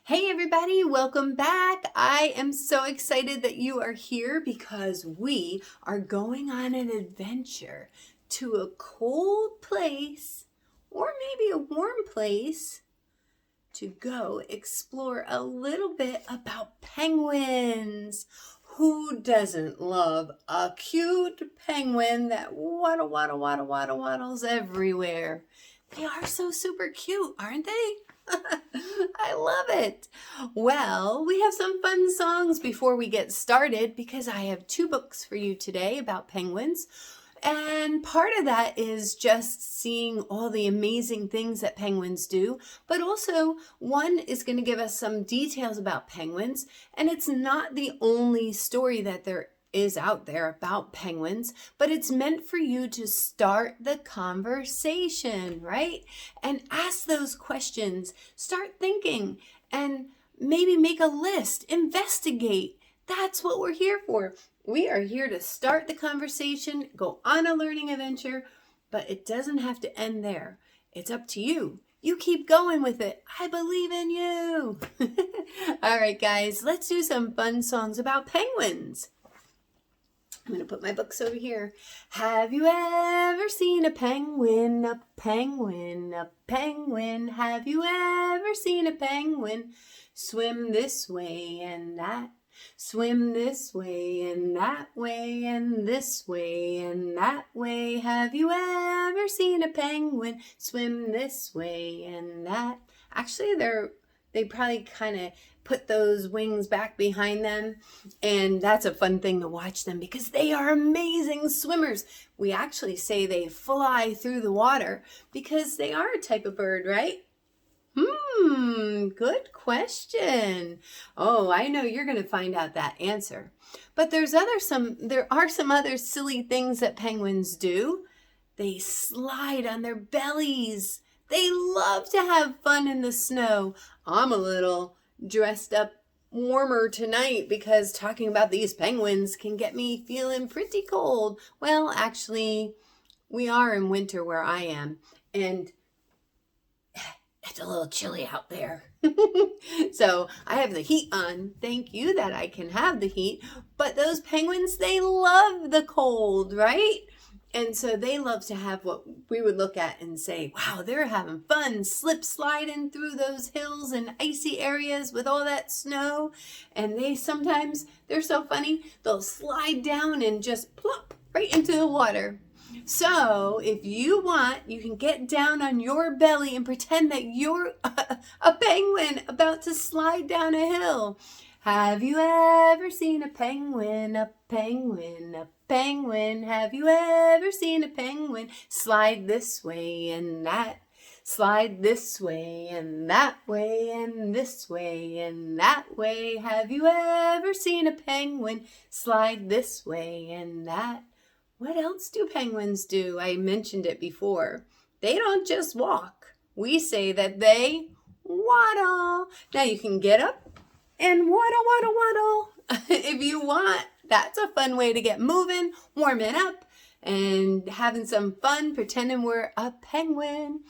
Hey everybody, welcome back. I am so excited that you are here because we are going on an adventure to a cold place or maybe a warm place to go explore a little bit about penguins. Who doesn't love a cute penguin that waddles everywhere? They are so super cute, aren't they? I love it. Well, we have some fun songs before we get started because I have two books for you today about penguins. And part of that is just seeing all the amazing things that penguins do, but also one is going to give us some details about penguins, and it's not the only story that there is out there about penguins, but it's meant for you to start the conversation, right? And ask those questions, start thinking, and maybe make a list, investigate. That's what we're here for. We are here to start the conversation, go on a learning adventure, but it doesn't have to end there. It's up to you. You keep going with it. I believe in you. All right, guys, let's do some fun songs about penguins. I'm going to put my books over here. Have you ever seen a penguin, a penguin, a penguin? Have you ever seen a penguin swim this way and that? Swim this way and that way and this way and that way. Have you ever seen a penguin swim this way and that? Actually, they probably kind of put those wings back behind them, and that's a fun thing to watch them because they are amazing swimmers. We actually say they fly through the water because they are a type of bird, right? Good question. Oh, I know you're going to find out that answer. But there are some other silly things that penguins do. They slide on their bellies. They love to have fun in the snow. I'm a little dressed up warmer tonight because talking about these penguins can get me feeling pretty cold. Well, actually, we are in winter where I am, and it's a little chilly out there. So I have the heat on. Thank you that I can have the heat. But those penguins, they love the cold, right? And so they love to have what we would look at and say, wow, they're having fun slip sliding through those hills and icy areas with all that snow. And they're so funny, they'll slide down and just plop right into the water. So if you want, you can get down on your belly and pretend that you're a penguin about to slide down a hill. Have you ever seen a penguin, a penguin, a penguin? Have you ever seen a penguin slide this way and that? Slide this way and that way and this way and that way. Have you ever seen a penguin slide this way and that? What else do penguins do? I mentioned it before. They don't just walk. We say that they waddle. Now you can get up and waddle. If you want, that's a fun way to get moving, warming up, and having some fun pretending we're a penguin.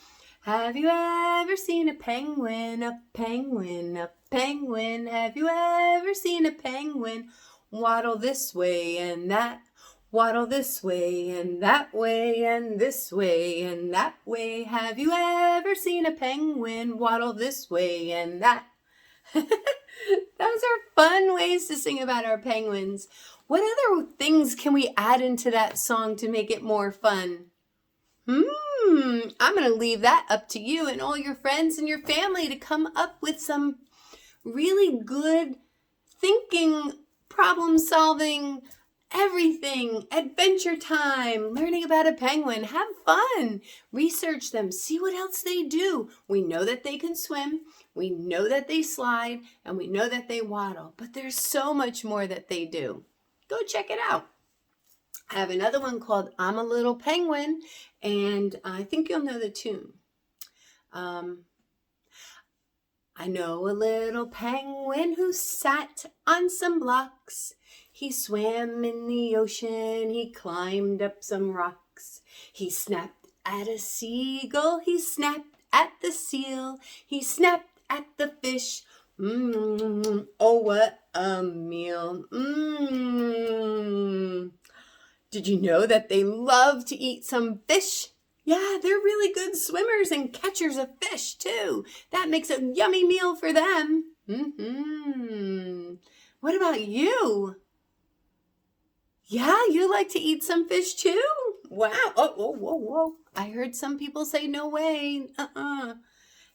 Have you ever seen a penguin, a penguin, a penguin? Have you ever seen a penguin waddle this way and that? Waddle this way and that way and this way and that way. Have you ever seen a penguin waddle this way and that? Those are fun ways to sing about our penguins. What other things can we add into that song to make it more fun? I'm going to leave that up to you and all your friends and your family to come up with some really good thinking, problem-solving, everything, adventure time, learning about a penguin. Have fun. Research them. See what else they do. We know that they can swim. We know that they slide. And we know that they waddle. But there's so much more that they do. Go check it out. I have another one called I'm a Little Penguin. And I think you'll know the tune. I know a little penguin who sat on some blocks. He swam in the ocean, he climbed up some rocks. He snapped at a seagull, he snapped at the seal, he snapped at the fish, Oh, what a meal. Did you know that they love to eat some fish? Yeah, they're really good swimmers and catchers of fish too. That makes a yummy meal for them. What about you? Yeah, you like to eat some fish too? Wow. Oh, whoa. I heard some people say no way.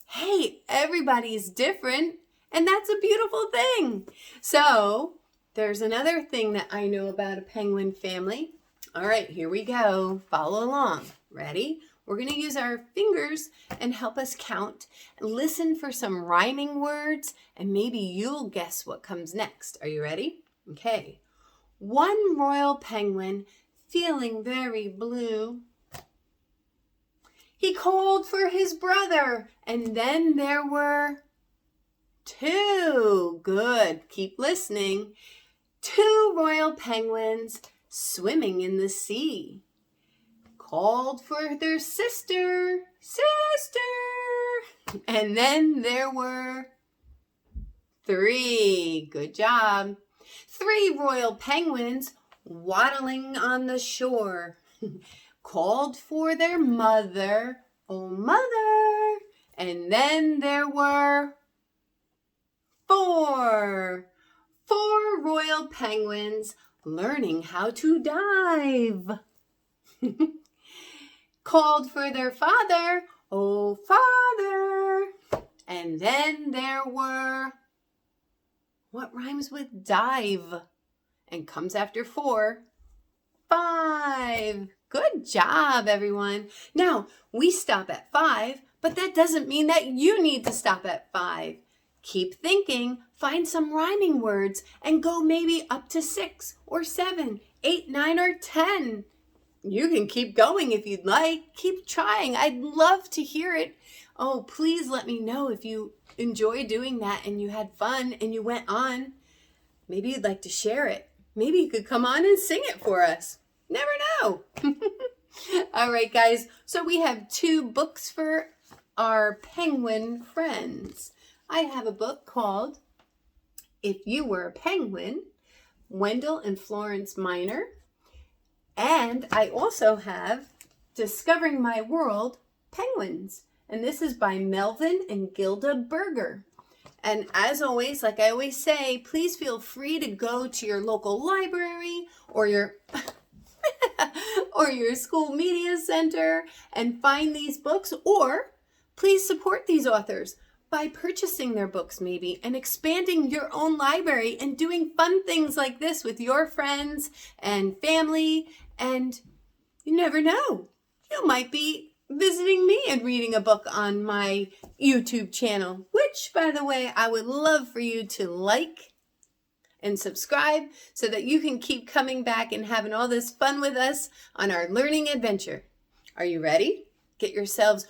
Hey, everybody's different, and that's a beautiful thing. So, there's another thing that I know about a penguin family. All right, here we go. Follow along. Ready? We're going to use our fingers and help us count. Listen for some rhyming words, and maybe you'll guess what comes next. Are you ready? Okay. One royal penguin, feeling very blue, he called for his brother, and then there were two. Good. Keep listening. Two royal penguins swimming in the sea. Called for their sister. And then there were three. Good job. Three royal penguins waddling on the shore. Called for their mother. Oh, mother. And then there were four. Four royal penguins learning how to dive. Called for their father. Oh, father. And then there were, what rhymes with dive and comes after four? Five. Good job, everyone. Now, we stop at 5, but that doesn't mean that you need to stop at 5. Keep thinking, find some rhyming words, and go maybe up to 6 or 7, 8, 9, or 10. You can keep going if you'd like. Keep trying. I'd love to hear it. Oh, please let me know if you enjoy doing that and you had fun and you went on. Maybe you'd like to share it. Maybe you could come on and sing it for us. Never know. All right, guys. So we have 2 books for our penguin friends. I have a book called If You Were a Penguin, Wendell and Florence Minor. And I also have Discovering My World, Penguins. And this is by Melvin and Gilda Berger. And as always, like I always say, please feel free to go to your local library or your or your school media center and find these books, or please support these authors by purchasing their books maybe and expanding your own library and doing fun things like this with your friends and family. And you never know, you might be visiting me and reading a book on my YouTube channel, which, by the way, I would love for you to like and subscribe so that you can keep coming back and having all this fun with us on our learning adventure. Are you ready? Get yourselves,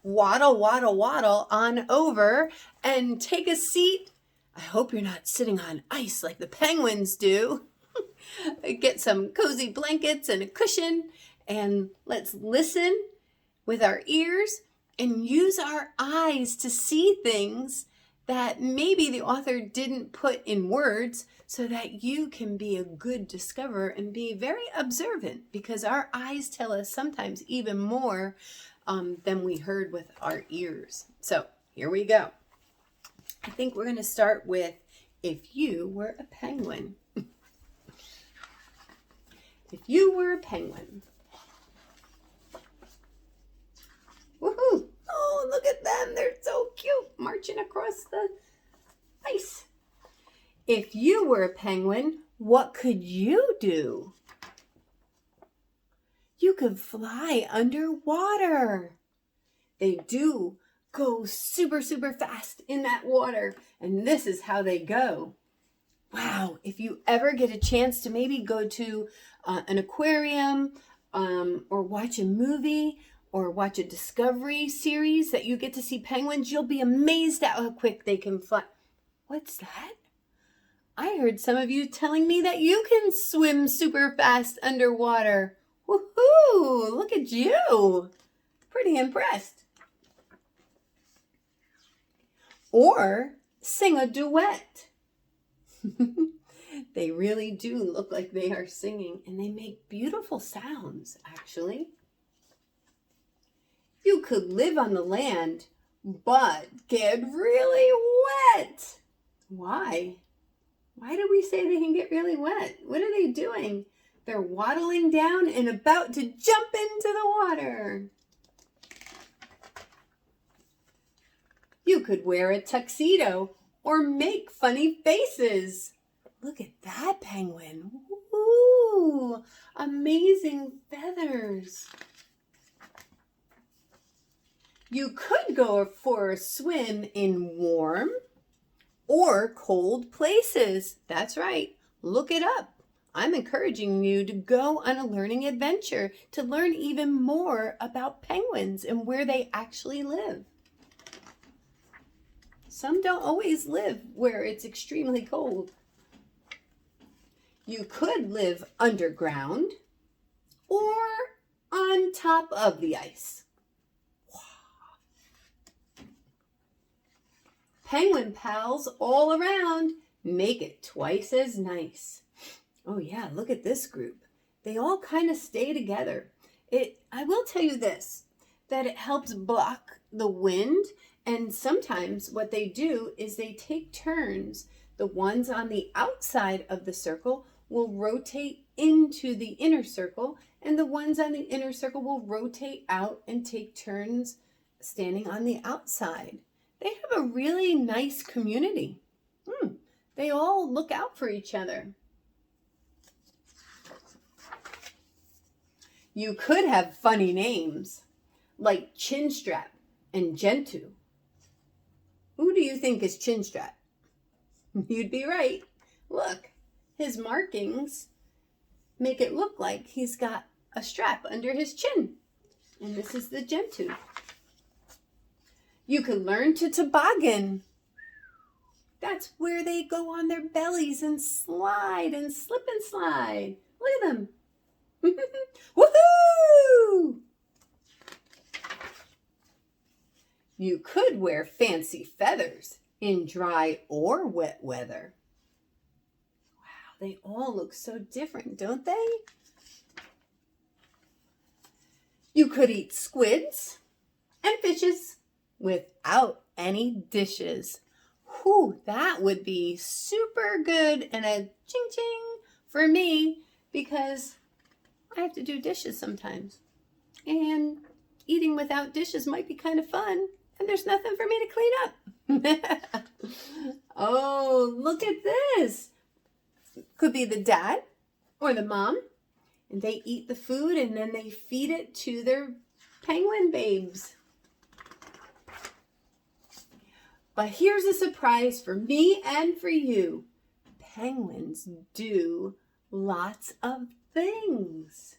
waddle, waddle, waddle on over and take a seat. I hope you're not sitting on ice like the penguins do. Get some cozy blankets and a cushion, and let's listen with our ears and use our eyes to see things that maybe the author didn't put in words, so that you can be a good discoverer and be very observant, because our eyes tell us sometimes even more than we heard with our ears. So here we go. I think we're going to start with If You Were a Penguin. If you were a penguin. Woohoo! Oh, look at them. They're so cute, marching across the ice. If you were a penguin, what could you do? You could fly underwater. They do go super, super fast in that water, and this is how they go. Wow, if you ever get a chance to maybe go to an aquarium or watch a movie or watch a Discovery series that you get to see penguins, you'll be amazed at how quick they can fly. What's that? I heard some of you telling me that you can swim super fast underwater. Woohoo! Look at you. Pretty impressed. Or sing a duet. They really do look like they are singing, and they make beautiful sounds, actually. You could live on the land, but get really wet. Why? Why do we say they can get really wet? What are they doing? They're waddling down and about to jump into the water. You could wear a tuxedo or make funny faces. Look at that penguin. Ooh, amazing feathers. You could go for a swim in warm or cold places. That's right. Look it up. I'm encouraging you to go on a learning adventure to learn even more about penguins and where they actually live. Some don't always live where it's extremely cold. You could live underground or on top of the ice. Wow. Penguin pals all around make it twice as nice. Oh yeah, look at this group. They all kind of stay together. I will tell you this, that it helps block the wind, and sometimes what they do is they take turns. The ones on the outside of the circle will rotate into the inner circle, and the ones on the inner circle will rotate out and take turns standing on the outside. They have a really nice community. They all look out for each other. You could have funny names like Chinstrap and Gentoo. Who do you think is Chinstrap? You'd be right. Look, his markings make it look like he's got a strap under his chin. And this is the Gentoo. You can learn to toboggan. That's where they go on their bellies and slide and slip and slide. Look at them. Woohoo! You could wear fancy feathers in dry or wet weather. Wow, they all look so different, don't they? You could eat squids and fishes without any dishes. Whew, that would be super good and a ching-ching for me, because I have to do dishes sometimes. And eating without dishes might be kind of fun. And there's nothing for me to clean up. Oh, look at this. Could be the dad or the mom. And they eat the food and then they feed it to their penguin babes. But here's a surprise for me and for you. Penguins do lots of things.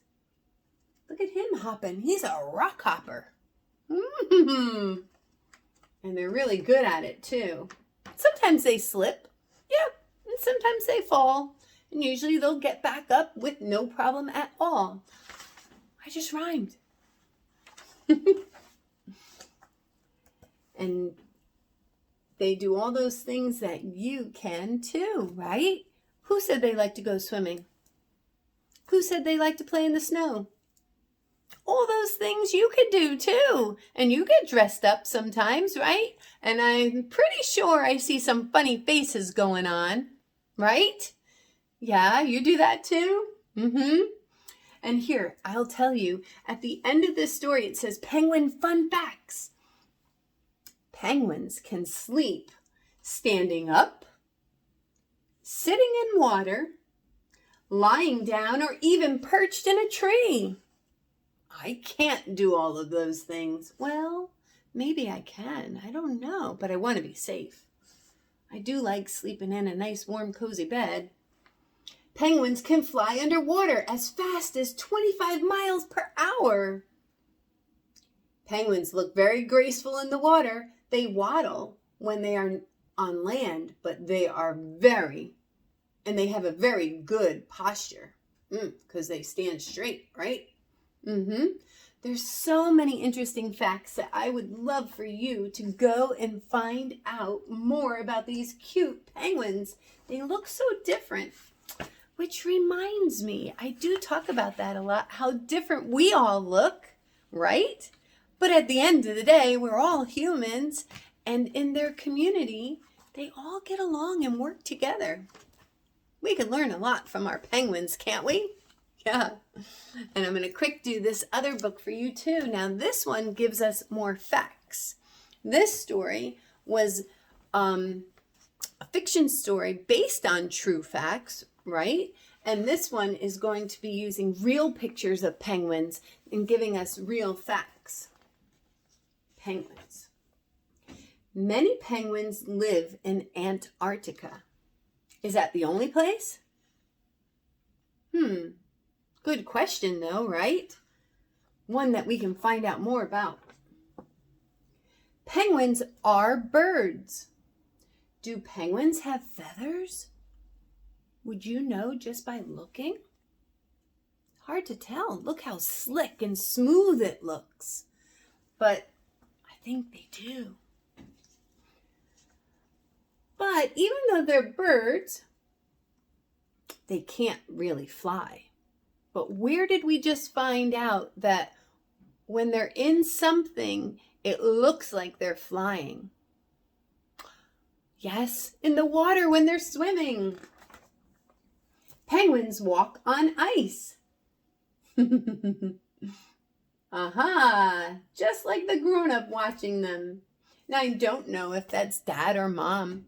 Look at him hopping. He's a rock hopper. And they're really good at it too. Sometimes they slip. Yeah, and sometimes they fall. And usually they'll get back up with no problem at all. I just rhymed. And they do all those things that you can too, right? Who said they like to go swimming? Who said they like to play in the snow? All those things you could do too. And you get dressed up sometimes, right? And I'm pretty sure I see some funny faces going on, right? Yeah, you do that too? And here, I'll tell you, at the end of this story, it says penguin fun facts. Penguins can sleep standing up, sitting in water, lying down, or even perched in a tree. I can't do all of those things. Well, maybe I can. I don't know, but I want to be safe. I do like sleeping in a nice, warm, cozy bed. Penguins can fly underwater as fast as 25 miles per hour. Penguins look very graceful in the water. They waddle when they are on land, but they have a very good posture because they stand straight, right? There's so many interesting facts that I would love for you to go and find out more about these cute penguins. They look so different, which reminds me, I do talk about that a lot, how different we all look, right? But at the end of the day, we're all humans, and in their community, they all get along and work together. We can learn a lot from our penguins, can't we? Yeah. And I'm going to quick do this other book for you too. Now this one gives us more facts. This story was a fiction story based on true facts, right? And this one is going to be using real pictures of penguins and giving us real facts. Penguins. Many penguins live in Antarctica. Is that the only place? Good question though, right? One that we can find out more about. Penguins are birds. Do penguins have feathers? Would you know just by looking? Hard to tell. Look how slick and smooth it looks. But I think they do. But even though they're birds, they can't really fly. But where did we just find out that when they're in something, it looks like they're flying? Yes, in the water when they're swimming. Penguins walk on ice. Aha, just like the grown-up watching them. Now, I don't know if that's dad or mom,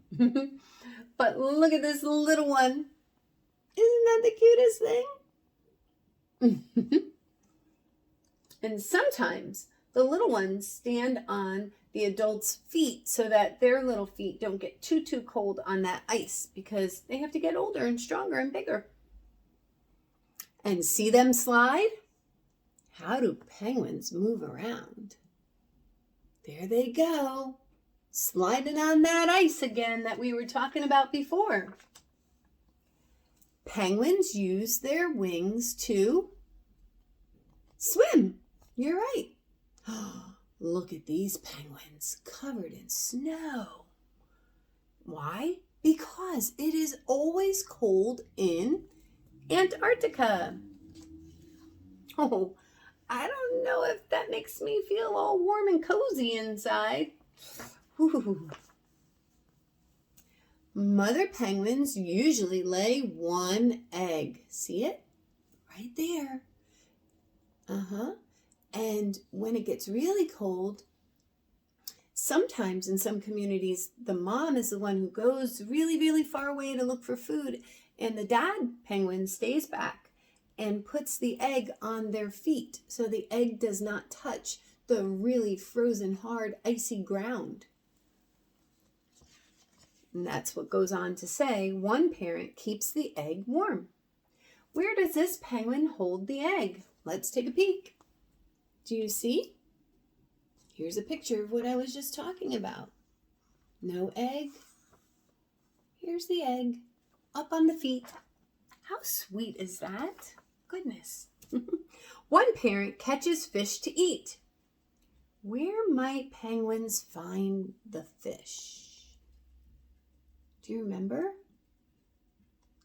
but look at this little one. Isn't that the cutest thing? And sometimes the little ones stand on the adults' feet so that their little feet don't get too cold on that ice because they have to get older and stronger and bigger. And see them slide? How do penguins move around? There they go, sliding on that ice again that we were talking about before. Penguins use their wings to swim. You're right. Look at these penguins covered in snow. Why? Because it is always cold in Antarctica. Oh, I don't know if that makes me feel all warm and cozy inside. Ooh. Mother penguins usually lay one egg. See it? Right there. And when it gets really cold, sometimes in some communities, the mom is the one who goes really far away to look for food, and the dad penguin stays back and puts the egg on their feet so the egg does not touch the really frozen, hard, icy ground. And that's what goes on to say, one parent keeps the egg warm. Where does this penguin hold the egg? Let's take a peek. Do you see? Here's a picture of what I was just talking about. No egg. Here's the egg, up on the feet. How sweet is that? Goodness. One parent catches fish to eat. Where might penguins find the fish? Do you remember?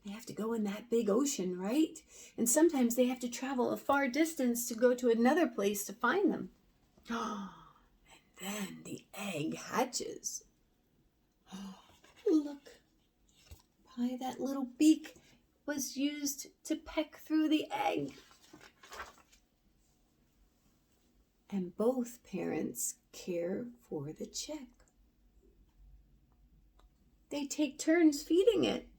They have to go in that big ocean, right? And sometimes they have to travel a far distance to go to another place to find them. And then the egg hatches. Look, why that little beak was used to peck through the egg. And both parents care for the chick. They take turns feeding it.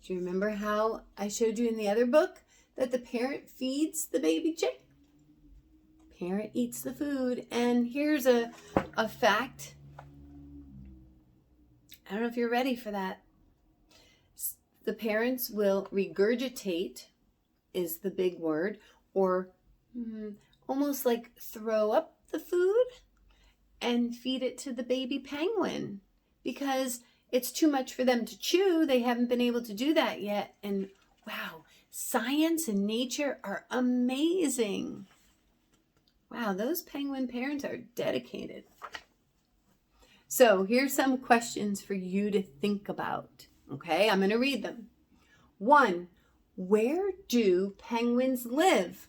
Do you remember how I showed you in the other book that the parent feeds the baby chick? Parent eats the food. And here's a fact. I don't know if you're ready for that. The parents will regurgitate, is the big word, or almost like throw up the food and feed it to the baby penguin because it's too much for them to chew. They haven't been able to do that yet. And wow, science and nature are amazing. Wow, those penguin parents are dedicated. So here's some questions for you to think about. Okay, I'm going to read them. 1, where do penguins live?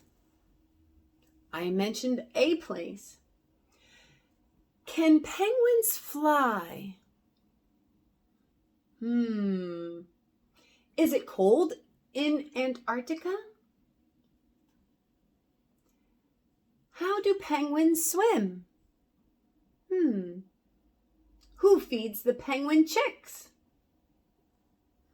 I mentioned a place. Can penguins fly? Is it cold in Antarctica? How do penguins swim? Who feeds the penguin chicks?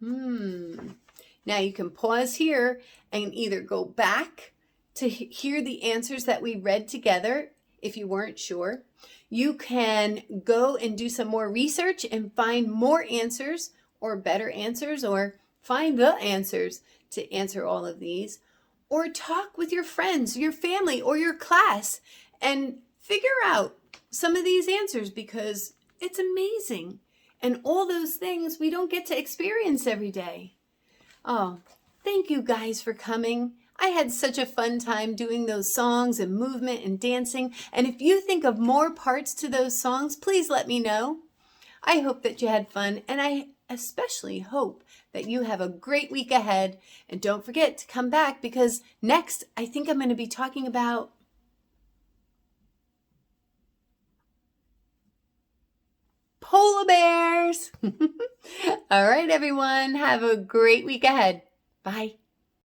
Now you can pause here and either go back to hear the answers that we read together if you weren't sure. You can go and do some more research and find more answers or better answers, or find the answers to answer all of these. Or talk with your friends, your family, or your class and figure out some of these answers, because it's amazing. And all those things we don't get to experience every day. Oh, thank you guys for coming. I had such a fun time doing those songs and movement and dancing. And if you think of more parts to those songs, please let me know. I hope that you had fun, and I especially hope that you have a great week ahead. And don't forget to come back, because next I think I'm going to be talking about polar bears. All right, everyone, have a great week ahead. Bye.